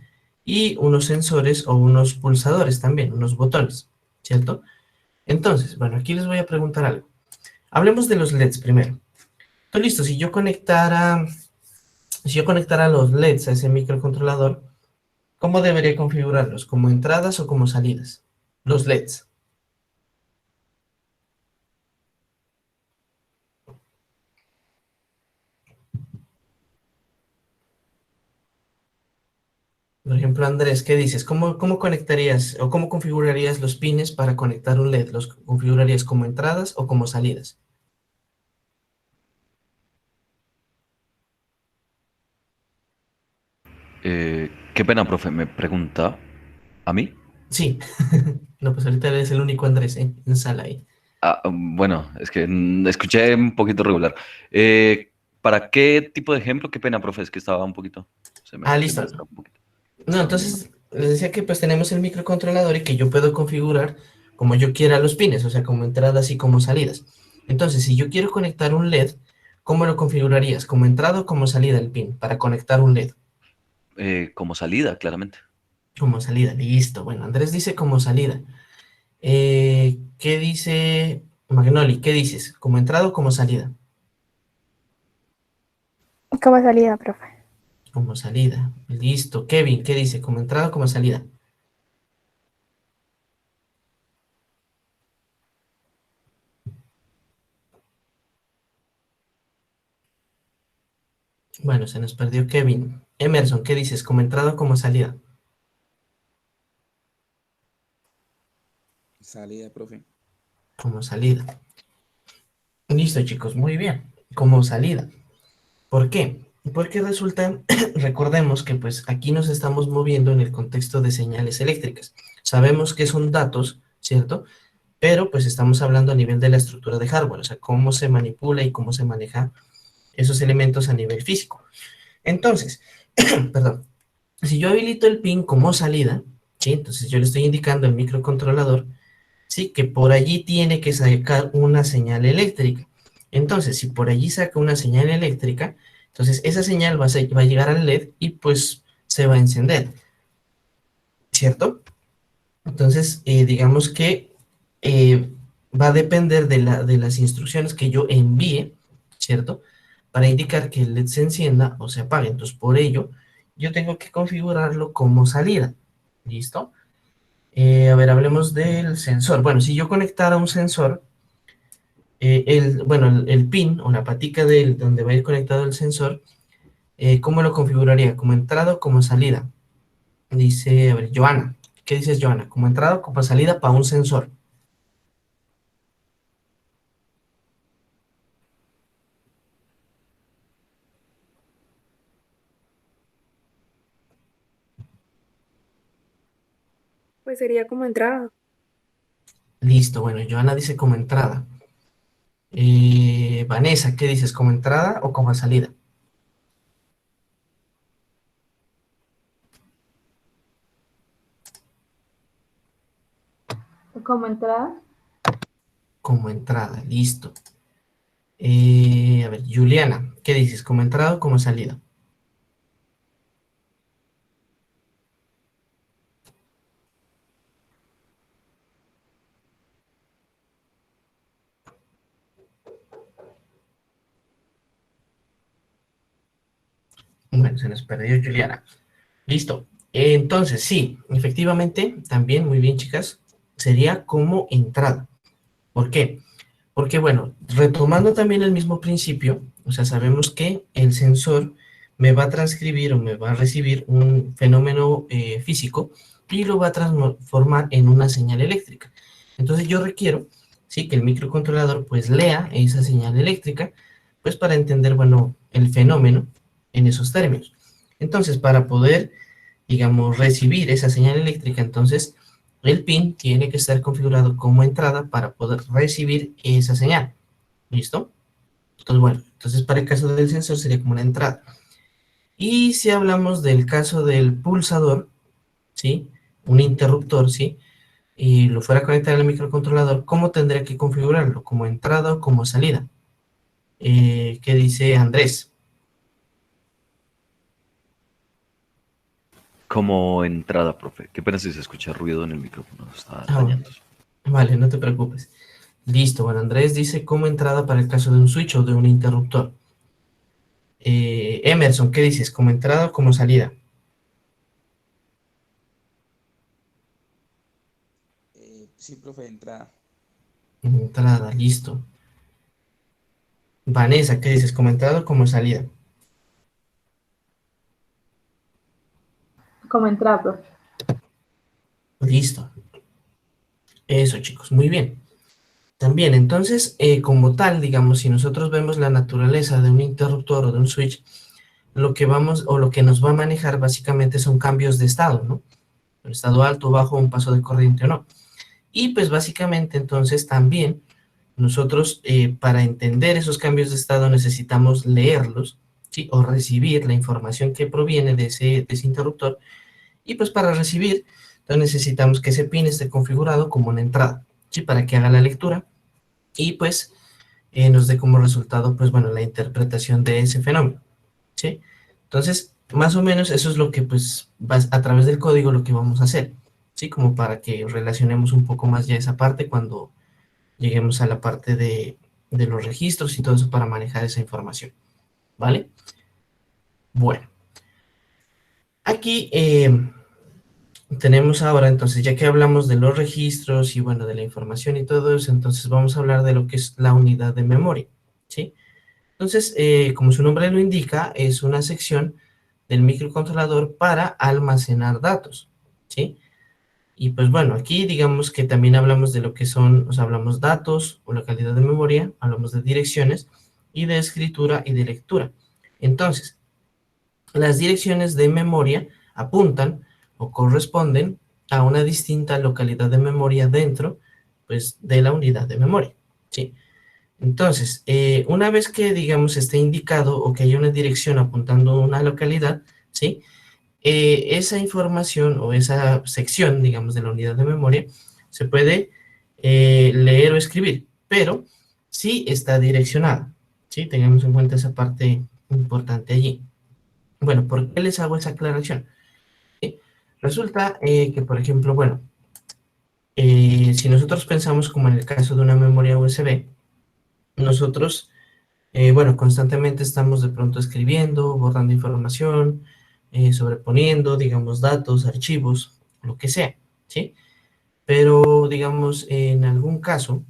Speaker 1: y unos sensores o unos pulsadores también, unos botones, ¿cierto? Entonces, bueno, aquí les voy a preguntar algo. Hablemos de los LEDs primero. Entonces, listo, si yo conectara los LEDs a ese microcontrolador, ¿cómo debería configurarlos? ¿Como entradas o como salidas? Los LEDs. Por ejemplo, Andrés, ¿qué dices? ¿Cómo conectarías o cómo configurarías los pines para conectar un LED? ¿Los configurarías como entradas o como salidas?
Speaker 2: Qué pena, profe, me pregunta a mí.
Speaker 1: Sí. No, pues ahorita eres el único Andrés, en sala ahí.
Speaker 2: Ah, bueno, es que escuché un poquito regular. ¿Para qué tipo de ejemplo? Qué pena, profe, es que estaba un poquito.
Speaker 1: Ah,
Speaker 2: Se me
Speaker 1: listo.
Speaker 2: escapó un poquito.
Speaker 1: No, entonces les decía que pues tenemos el microcontrolador y que yo puedo configurar como yo quiera los pines, o sea, como entradas y como salidas. Entonces, si yo quiero conectar un LED, ¿cómo lo configurarías? ¿Como entrada o como salida el pin para conectar un LED?
Speaker 2: Como salida, claramente.
Speaker 1: Como salida, listo. Bueno, Andrés dice como salida. ¿Qué dice Magnoli? ¿Qué dices? ¿Como entrada o como salida?
Speaker 3: Como salida, profe.
Speaker 1: Como salida. Listo. Kevin, ¿qué dice? ¿Como entrada o como salida? Bueno, se nos perdió Kevin. Emerson, ¿qué dices? ¿Como entrada o como salida?
Speaker 4: Salida, profe.
Speaker 1: Como salida. Listo, chicos, muy bien. Como salida. ¿Por qué? Porque resulta, recordemos que pues aquí nos estamos moviendo en el contexto de señales eléctricas. Sabemos que son datos, ¿cierto? Pero pues estamos hablando a nivel de la estructura de hardware, o sea, cómo se manipula y cómo se maneja esos elementos a nivel físico. Entonces, perdón, si yo habilito el pin como salida, ¿sí? Entonces yo le estoy indicando al microcontrolador, ¿sí? Que por allí tiene que sacar una señal eléctrica. Entonces, si por allí saca una señal eléctrica, entonces esa señal va a llegar al LED y pues se va a encender, ¿cierto? Entonces, digamos que eh, va a depender de las instrucciones que yo envíe, ¿cierto? Para indicar que el LED se encienda o se apague. Entonces, por ello, yo tengo que configurarlo como salida. ¿Listo? A ver, hablemos del sensor. Bueno, si yo conectara un sensor, bueno, el pin o la patica donde va a ir conectado el sensor, ¿cómo lo configuraría? ¿Como entrada o como salida? Dice, a ver, Joana. ¿Qué dices, Joana? ¿Como entrada o como salida para un sensor?
Speaker 5: Pues sería como entrada.
Speaker 1: Listo, bueno, Joana dice como entrada. Vanessa, ¿qué dices? ¿Como entrada o como salida?
Speaker 5: Como entrada.
Speaker 1: Como entrada, listo. A ver, Juliana, ¿qué dices? ¿Como entrada o como salida? Bueno, se nos perdió Juliana. Listo. Entonces, sí, efectivamente, también, muy bien, chicas, sería como entrada. ¿Por qué? Porque, bueno, retomando también el mismo principio, o sea, sabemos que el sensor me va a transcribir o me va a recibir un fenómeno físico y lo va a transformar en una señal eléctrica. Entonces yo requiero, sí, que el microcontrolador pues lea esa señal eléctrica, pues para entender, bueno, el fenómeno en esos términos. Entonces, para poder, digamos, recibir esa señal eléctrica, entonces el pin tiene que estar configurado como entrada para poder recibir esa señal. ¿Listo? Entonces, bueno, entonces para el caso del sensor sería como una entrada. Y si hablamos del caso del pulsador, ¿sí? Un interruptor, ¿sí? Y lo fuera a conectar al microcontrolador, ¿cómo tendría que configurarlo? ¿Como entrada o como salida? ¿Qué dice Andrés?
Speaker 2: Como entrada, profe. Qué pena si se escucha ruido en el micrófono. Está
Speaker 1: Ah,
Speaker 2: dañando.
Speaker 1: vale, no te preocupes. Listo, bueno, Andrés dice como entrada para el caso de un switch o de un interruptor. Emerson, ¿qué dices? ¿Como entrada o como salida?
Speaker 4: Sí, profe, entrada.
Speaker 1: Entrada, listo. Vanessa, ¿qué dices? ¿Como entrada o como salida?
Speaker 5: Como entrada, profe.
Speaker 1: Listo. Eso, chicos, muy bien. También, entonces, como tal, digamos, si nosotros vemos la naturaleza de un interruptor o de un switch, lo que vamos o lo que nos va a manejar básicamente son cambios de estado, ¿no? Un estado alto, bajo, un paso de corriente o no. Y pues básicamente entonces también nosotros para entender esos cambios de estado necesitamos leerlos, ¿sí? O recibir la información que proviene de ese interruptor. Y pues para recibir, entonces necesitamos que ese pin esté configurado como una entrada, ¿sí? Para que haga la lectura y pues nos dé como resultado, pues bueno, la interpretación de ese fenómeno, ¿sí? Entonces, más o menos eso es lo que pues a través del código lo que vamos a hacer, ¿sí? Como para que relacionemos un poco más ya esa parte cuando lleguemos a la parte de los registros y todo eso para manejar esa información, ¿vale? Bueno, aquí tenemos ahora, entonces, ya que hablamos de los registros y bueno, de la información y todo eso, entonces vamos a hablar de lo que es la unidad de memoria, ¿sí? Entonces, como su nombre lo indica, es una sección del microcontrolador para almacenar datos, ¿sí? Y pues bueno, aquí digamos que también hablamos de lo que son, o sea, hablamos datos o la calidad de memoria, hablamos de direcciones y de escritura y de lectura. Entonces, las direcciones de memoria apuntan o corresponden a una distinta localidad de memoria dentro, pues, de la unidad de memoria, ¿sí? Entonces, una vez que, digamos, esté indicado o que haya una dirección apuntando a una localidad, ¿sí? Esa información o esa sección, digamos, de la unidad de memoria se puede leer o escribir, pero sí está direccionada, ¿sí? Tengamos en cuenta esa parte importante allí. Bueno, ¿por qué les hago esa aclaración? ¿Sí? Resulta que, por ejemplo, bueno, si nosotros pensamos como en el caso de una memoria USB, nosotros bueno, constantemente estamos de pronto escribiendo, borrando información, sobreponiendo, digamos, datos, archivos, lo que sea, ¿sí? Pero, digamos, en algún caso,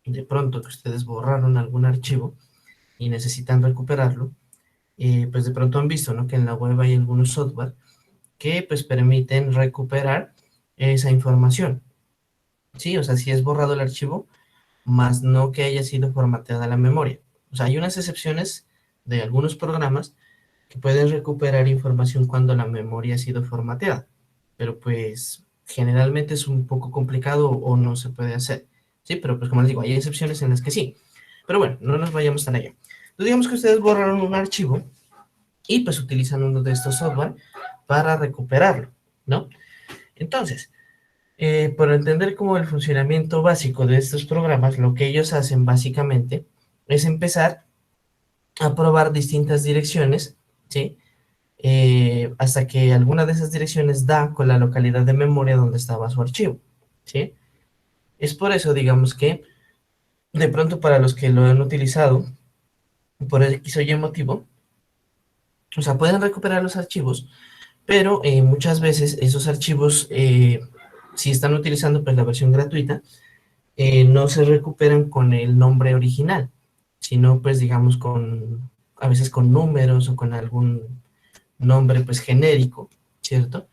Speaker 1: de pronto que ustedes borraron algún archivo y necesitan recuperarlo, pues de pronto han visto, ¿no? Que en la web hay algunos software que pues permiten recuperar esa información, ¿sí? O sea, si es borrado el archivo, más no que haya sido formateada la memoria. O sea, hay unas excepciones de algunos programas que pueden recuperar información cuando la memoria ha sido formateada, pero pues generalmente es un poco complicado o no se puede hacer, ¿sí? Pero pues como les digo, hay excepciones en las que sí. Pero bueno, no nos vayamos tan allá. Entonces digamos que ustedes borraron un archivo y pues utilizan uno de estos software para recuperarlo, ¿no? Entonces, por entender como el funcionamiento básico de estos programas, lo que ellos hacen básicamente es empezar a probar distintas direcciones, ¿sí? Hasta que alguna de esas direcciones da con la localidad de memoria donde estaba su archivo, ¿sí? Es por eso, digamos que, de pronto para los que lo han utilizado, por X o Y motivo, o sea, pueden recuperar los archivos, pero muchas veces esos archivos, si están utilizando pues la versión gratuita, no se recuperan con el nombre original, sino pues digamos a veces con números o con algún nombre pues genérico, ¿cierto?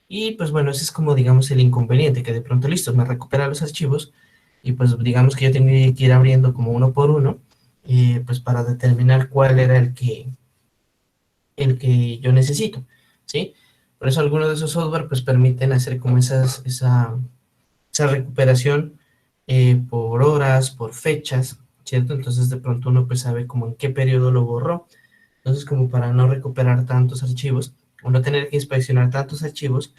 Speaker 1: Y pues bueno, ese es como digamos el inconveniente, que de pronto listo, me recupera los archivos y pues digamos que yo tengo que ir abriendo como uno por uno, pues para determinar cuál era el que yo necesito, ¿sí? Por eso algunos de esos software pues permiten hacer como esa recuperación por horas, por fechas, ¿cierto? Entonces de pronto uno pues sabe como en qué periodo lo borró. Entonces como para no recuperar tantos archivos, o no tener que inspeccionar tantos archivos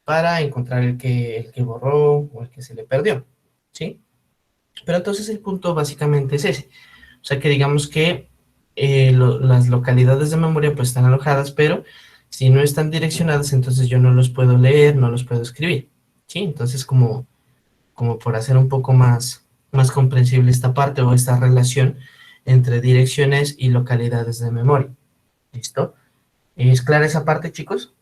Speaker 1: para encontrar el que borró o el que se le perdió, ¿sí? Pero entonces el punto básicamente es ese. O sea que digamos que las localidades de memoria pues están alojadas, pero Si no están direccionadas, entonces yo no los puedo leer, no los puedo escribir, ¿sí? Entonces, como por hacer un poco más comprensible esta parte o esta relación entre direcciones y localidades de memoria. ¿Listo? ¿Es clara esa parte, chicos?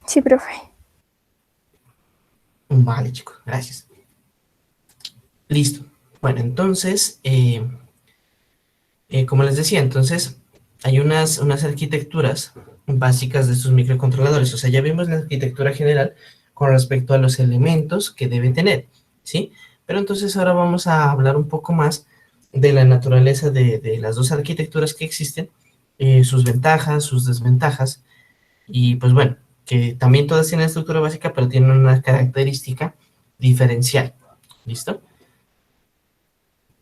Speaker 3: Sí, profe.
Speaker 1: Vale, chicos, gracias. Listo. Bueno, entonces, como les decía, entonces hay unas arquitecturas básicas de estos microcontroladores. O sea, ya vimos la arquitectura general con respecto a los elementos que debe tener, ¿sí? Pero entonces ahora vamos a hablar un poco más de la naturaleza de las dos arquitecturas que existen, sus ventajas, sus desventajas, y pues bueno, que también todas tienen estructura básica, pero tienen una característica diferencial. ¿Listo?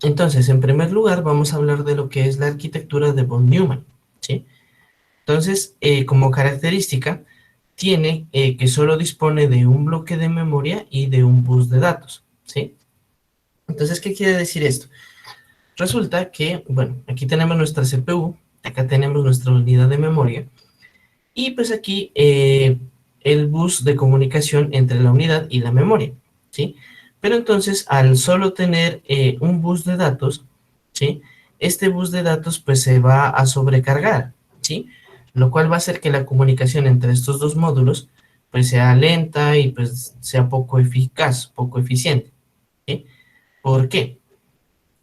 Speaker 1: Entonces, en primer lugar, vamos a hablar de lo que es la arquitectura de von Neumann, ¿sí? Entonces, como característica, tiene que solo dispone de un bloque de memoria y de un bus de datos, ¿sí? Entonces, ¿qué quiere decir esto? Resulta que, bueno, aquí tenemos nuestra CPU, acá tenemos nuestra unidad de memoria, y pues aquí el bus de comunicación entre la unidad y la memoria, ¿sí? Pero entonces, al solo tener un bus de datos, ¿sí? Este bus de datos pues se va a sobrecargar, ¿sí? Lo cual va a hacer que la comunicación entre estos dos módulos pues sea lenta y pues sea poco eficaz, poco eficiente, ¿sí? ¿Por qué?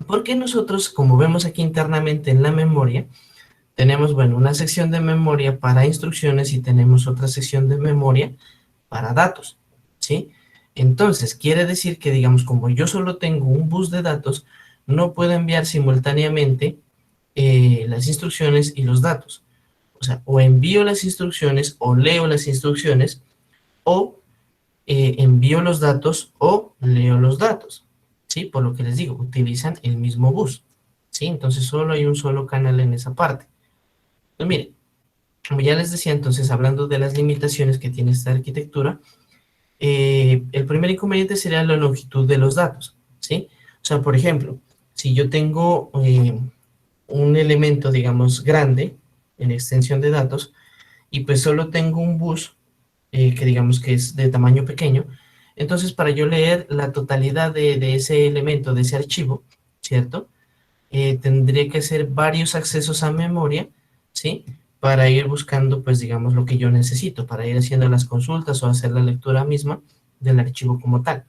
Speaker 1: Porque nosotros, como vemos aquí internamente en la memoria, tenemos, bueno, una sección de memoria para instrucciones y tenemos otra sección de memoria para datos, ¿sí? Entonces, quiere decir que, digamos, como yo solo tengo un bus de datos, no puedo enviar simultáneamente las instrucciones y los datos. O sea, o envío las instrucciones o leo las instrucciones o envío los datos o leo los datos, ¿sí? Por lo que les digo, utilizan el mismo bus, ¿sí? Entonces, solo hay un solo canal en esa parte. Pues miren, como ya les decía, entonces, hablando de las limitaciones que tiene esta arquitectura, el primer inconveniente sería la longitud de los datos, ¿sí? O sea, por ejemplo, si yo tengo un elemento, digamos, grande en extensión de datos y pues solo tengo un bus que digamos que es de tamaño pequeño, entonces para yo leer la totalidad de ese elemento, de ese archivo, ¿cierto? Tendría que hacer varios accesos a memoria, ¿sí? Para ir buscando, pues, digamos, lo que yo necesito, para ir haciendo las consultas o hacer la lectura misma del archivo como tal,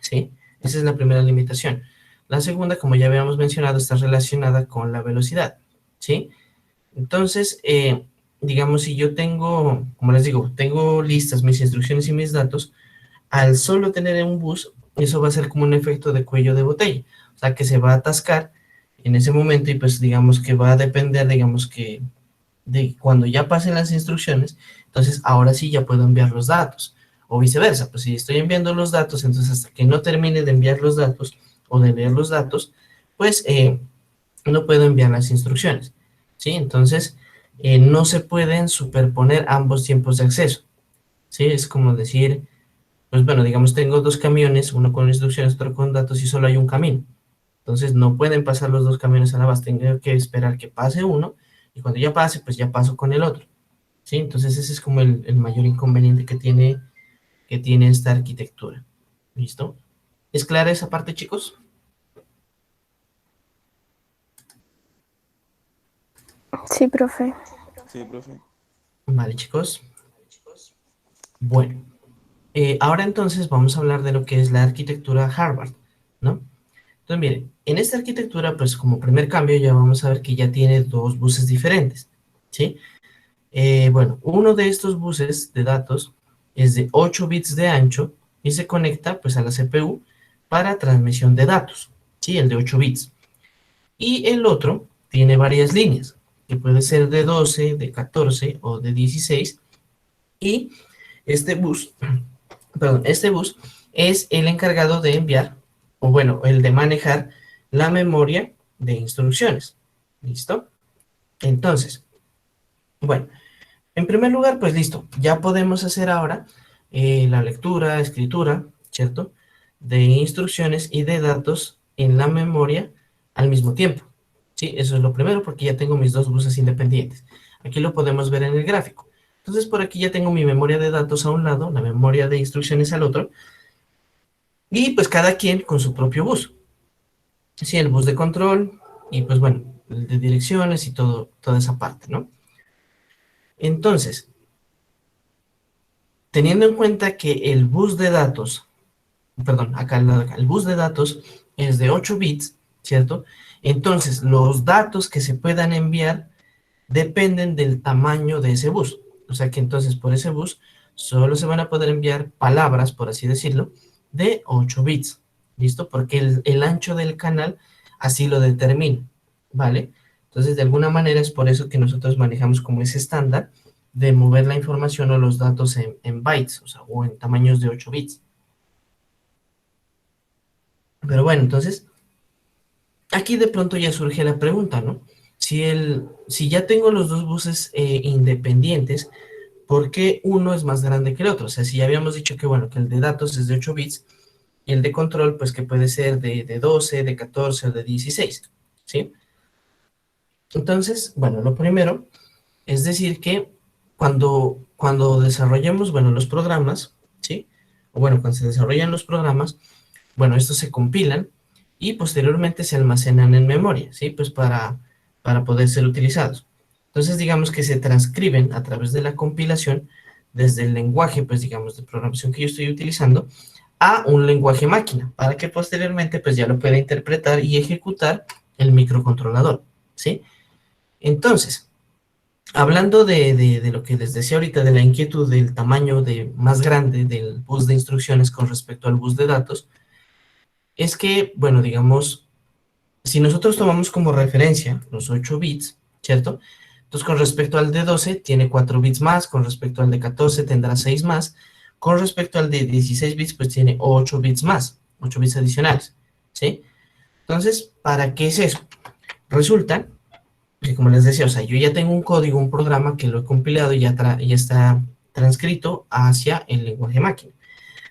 Speaker 1: ¿sí? Esa es la primera limitación. La segunda, como ya habíamos mencionado, está relacionada con la velocidad, ¿sí? Entonces, digamos, si yo tengo, como les digo, tengo listas mis instrucciones y mis datos, al solo tener un bus, eso va a ser como un efecto de cuello de botella, o sea, que se va a atascar en ese momento y pues digamos que va a depender, digamos que de cuando ya pasen las instrucciones, entonces ahora sí ya puedo enviar los datos, o viceversa, pues si estoy enviando los datos, entonces hasta que no termine de enviar los datos o de leer los datos, pues no puedo enviar las instrucciones, ¿sí? Entonces no se pueden superponer ambos tiempos de acceso, ¿sí? Es como decir, pues bueno, digamos tengo dos camiones, uno con instrucciones, otro con datos y solo hay un camino. Entonces no pueden pasar los dos camiones a la vez, tengo que esperar que pase uno y cuando ya pase, pues ya paso con el otro. ¿Sí? Entonces ese es como el mayor inconveniente que tiene esta arquitectura. ¿Listo? ¿Es clara esa parte, chicos?
Speaker 3: Sí, profe.
Speaker 4: Sí, profe.
Speaker 1: Vale, chicos. Bueno, ahora entonces vamos a hablar de lo que es la arquitectura Harvard, ¿no? Entonces, miren, en esta arquitectura, pues como primer cambio ya vamos a ver que ya tiene dos buses diferentes, ¿sí? Bueno, uno de estos buses de datos es de 8 bits de ancho y se conecta pues a la CPU para transmisión de datos, ¿sí? El de 8 bits. Y el otro tiene varias líneas, que puede ser de 12, de 14 o de 16. Y este bus, perdón, este bus es el encargado de enviar, o bueno, el de manejar la memoria de instrucciones. ¿Listo? Entonces, bueno, en primer lugar, pues listo, ya podemos hacer ahora la lectura, escritura, ¿cierto? De instrucciones y de datos en la memoria al mismo tiempo, ¿sí? Eso es lo primero porque ya tengo mis dos buses independientes. Aquí lo podemos ver en el gráfico. Entonces por aquí ya tengo mi memoria de datos a un lado, la memoria de instrucciones al otro, y pues cada quien con su propio bus. Sí, el bus de control y pues bueno, el de direcciones y todo, toda esa parte, ¿no? Entonces, teniendo en cuenta que el bus de datos, perdón, acá al lado de acá, el bus de datos es de 8 bits, ¿cierto? Entonces, los datos que se puedan enviar dependen del tamaño de ese bus. O sea que entonces por ese bus solo se van a poder enviar palabras, por así decirlo, de 8 bits. ¿Listo? Porque el ancho del canal así lo determina. ¿Vale? Entonces, de alguna manera es por eso que nosotros manejamos como ese estándar de mover la información o los datos en bytes, o sea, o en tamaños de 8 bits. Pero bueno, entonces, aquí de pronto ya surge la pregunta, ¿no? Si ya tengo los dos buses independientes, ¿por qué uno es más grande que el otro? O sea, si ya habíamos dicho que, bueno, que el de datos es de 8 bits y el de control, pues que puede ser de 12, de 14 o de 16, ¿sí? Entonces, bueno, lo primero es decir que cuando desarrollamos, bueno, los programas, ¿sí? O bueno, cuando se desarrollan los programas, bueno, estos se compilan y posteriormente se almacenan en memoria, ¿sí? Pues para poder ser utilizados. Entonces, digamos que se transcriben a través de la compilación desde el lenguaje, pues digamos, de programación que yo estoy utilizando a un lenguaje máquina, para que posteriormente, pues ya lo pueda interpretar y ejecutar el microcontrolador, ¿sí? Entonces, hablando de lo que les decía ahorita, de la inquietud del tamaño más grande del bus de instrucciones con respecto al bus de datos, es que, bueno, digamos, si nosotros tomamos como referencia los 8 bits, ¿cierto? Entonces, con respecto al de 12, tiene 4 bits más, con respecto al de 14 tendrá 6 más, con respecto al de 16 bits, pues tiene 8 bits más, 8 bits adicionales, ¿sí? Entonces, ¿para qué es eso? Resulta que, como les decía, o sea, yo ya tengo un código, un programa que lo he compilado y ya está transcrito hacia el lenguaje máquina.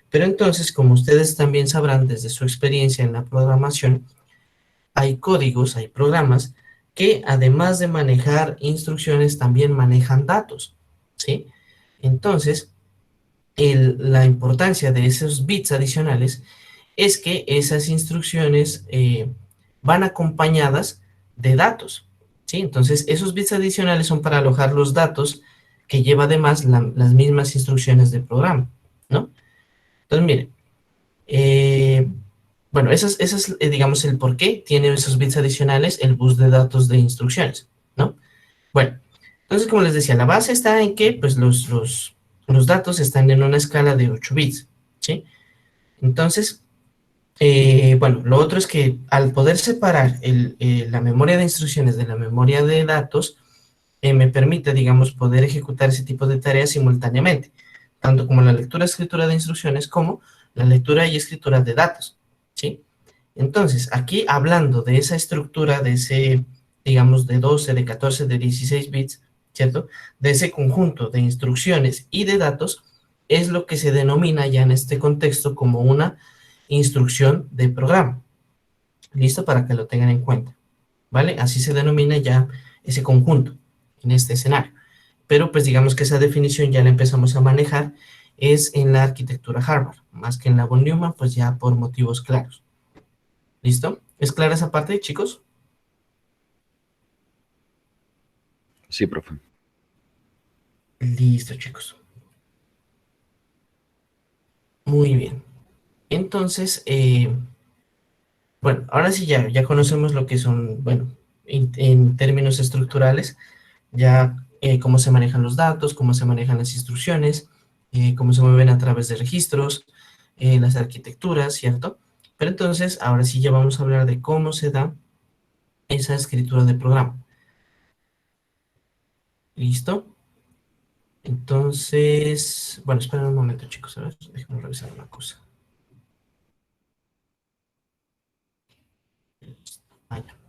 Speaker 1: Pero entonces, como ustedes también sabrán desde su experiencia en la programación, hay códigos, hay programas que además de manejar instrucciones también manejan datos, ¿sí? Entonces, la importancia de esos bits adicionales es que esas instrucciones van acompañadas de datos, ¿sí? Entonces, esos bits adicionales son para alojar los datos que lleva además las mismas instrucciones de programa, ¿no? Entonces, miren, eh, bueno, digamos, el por qué tiene esos bits adicionales el bus de datos de instrucciones, ¿no? Bueno, entonces, como les decía, la base está en que, pues, los datos están en una escala de 8 bits, ¿sí? Entonces, bueno, lo otro es que al poder separar la memoria de instrucciones de la memoria de datos, me permite, digamos, poder ejecutar ese tipo de tareas simultáneamente, tanto como la lectura y escritura de instrucciones como la lectura y escritura de datos, ¿sí? Entonces, aquí hablando de esa estructura, de ese, digamos, de 12, de 14, de 16 bits, ¿cierto? De ese conjunto de instrucciones y de datos, es lo que se denomina ya en este contexto como una instrucción de programa. ¿Listo? Para que lo tengan en cuenta, ¿vale? Así se denomina ya ese conjunto en este escenario. Pero pues digamos que esa definición ya la empezamos a manejar es en la arquitectura Harvard, más que en la von Neumann, pues ya por motivos claros. ¿Listo? ¿Es clara esa parte, chicos?
Speaker 2: Sí, profe.
Speaker 1: Listo, chicos. Muy bien. Entonces, bueno, ahora sí ya conocemos lo que son, bueno, en términos estructurales, ya cómo se manejan los datos, cómo se manejan las instrucciones, cómo se mueven a través de registros, las arquitecturas, ¿cierto? Pero entonces, ahora sí ya vamos a hablar de cómo se da esa escritura de programa. ¿Listo? Entonces, bueno, esperen un momento, chicos, a ver, déjenme revisar una cosa. Ah, ya.